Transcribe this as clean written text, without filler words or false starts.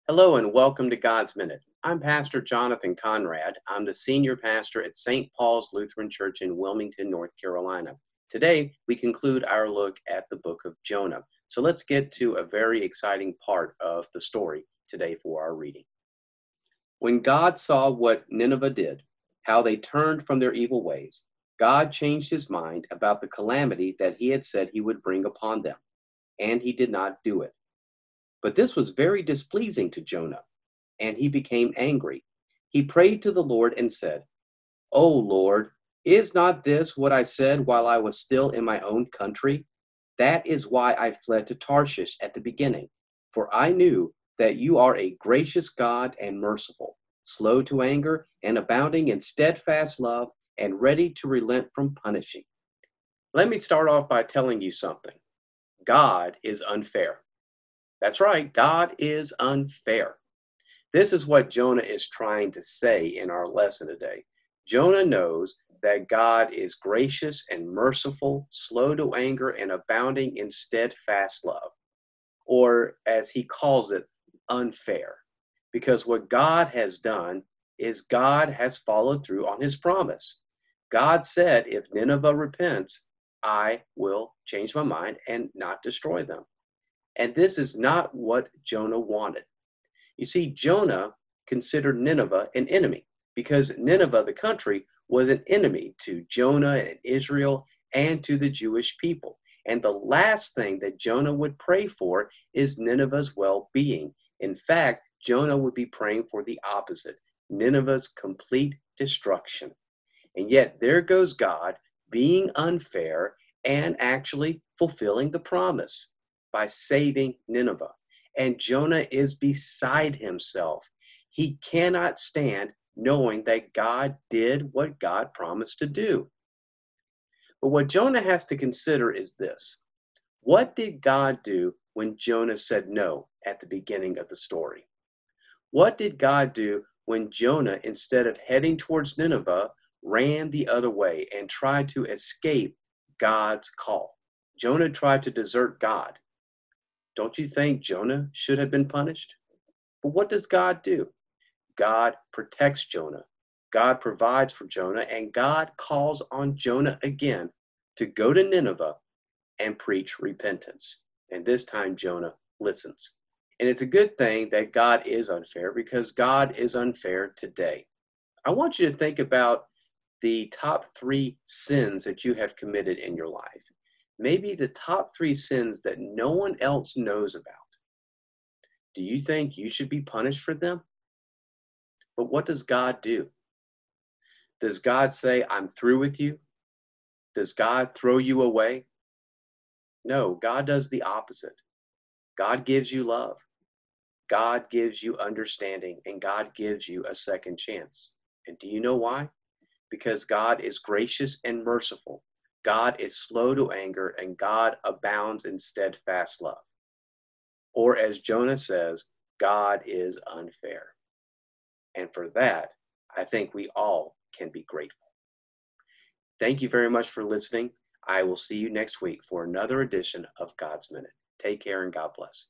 Hello and welcome to God's Minute. I'm Pastor Jonathan Conrad. I'm the senior pastor at St. Paul's Lutheran Church in Wilmington, North Carolina. Today, we conclude our look at the book of Jonah. So let's get to a very exciting part of the story today for our reading. When God saw what Nineveh did, how they turned from their evil ways, God changed his mind about the calamity that he had said he would bring upon them, and he did not do it. But this was very displeasing to Jonah, and he became angry. He prayed to the Lord and said, "O Lord, is not this what I said while I was still in my own country? That is why I fled to Tarshish at the beginning, for I knew that you are a gracious God and merciful, slow to anger and abounding in steadfast love and ready to relent from punishing." Let me start off by telling you something. God is unfair. That's right, God is unfair. This is what Jonah is trying to say in our lesson today. Jonah knows that God is gracious and merciful, slow to anger, and abounding in steadfast love, or as he calls it, unfair. Because what God has done is God has followed through on his promise. God said, if Nineveh repents, I will change my mind and not destroy them. And this is not what Jonah wanted. You see, Jonah considered Nineveh an enemy because Nineveh, the country, was an enemy to Jonah and Israel and to the Jewish people. And the last thing that Jonah would pray for is Nineveh's well-being. In fact, Jonah would be praying for the opposite, Nineveh's complete destruction. And yet there goes God being unfair and actually fulfilling the promise by saving Nineveh. And Jonah is beside himself. He cannot stand knowing that God did what God promised to do. But what Jonah has to consider is this. What did God do when Jonah said no at the beginning of the story? What did God do when Jonah, instead of heading towards Nineveh, ran the other way and tried to escape God's call? Jonah tried to desert God. Don't you think Jonah should have been punished? But what does God do? God protects Jonah. God provides for Jonah, and God calls on Jonah again to go to Nineveh and preach repentance. And this time Jonah listens. And it's a good thing that God is unfair because God is unfair today. I want you to think about the top 3 sins that you have committed in your life. Maybe the top 3 sins that no one else knows about. Do you think you should be punished for them? But what does God do? Does God say, I'm through with you? Does God throw you away? No, God does the opposite. God gives you love. God gives you understanding, and God gives you a second chance. And do you know why? Because God is gracious and merciful. God is slow to anger, and God abounds in steadfast love. Or as Jonah says, God is unfair. And for that, I think we all can be grateful. Thank you very much for listening. I will see you next week for another edition of God's Minute. Take care and God bless.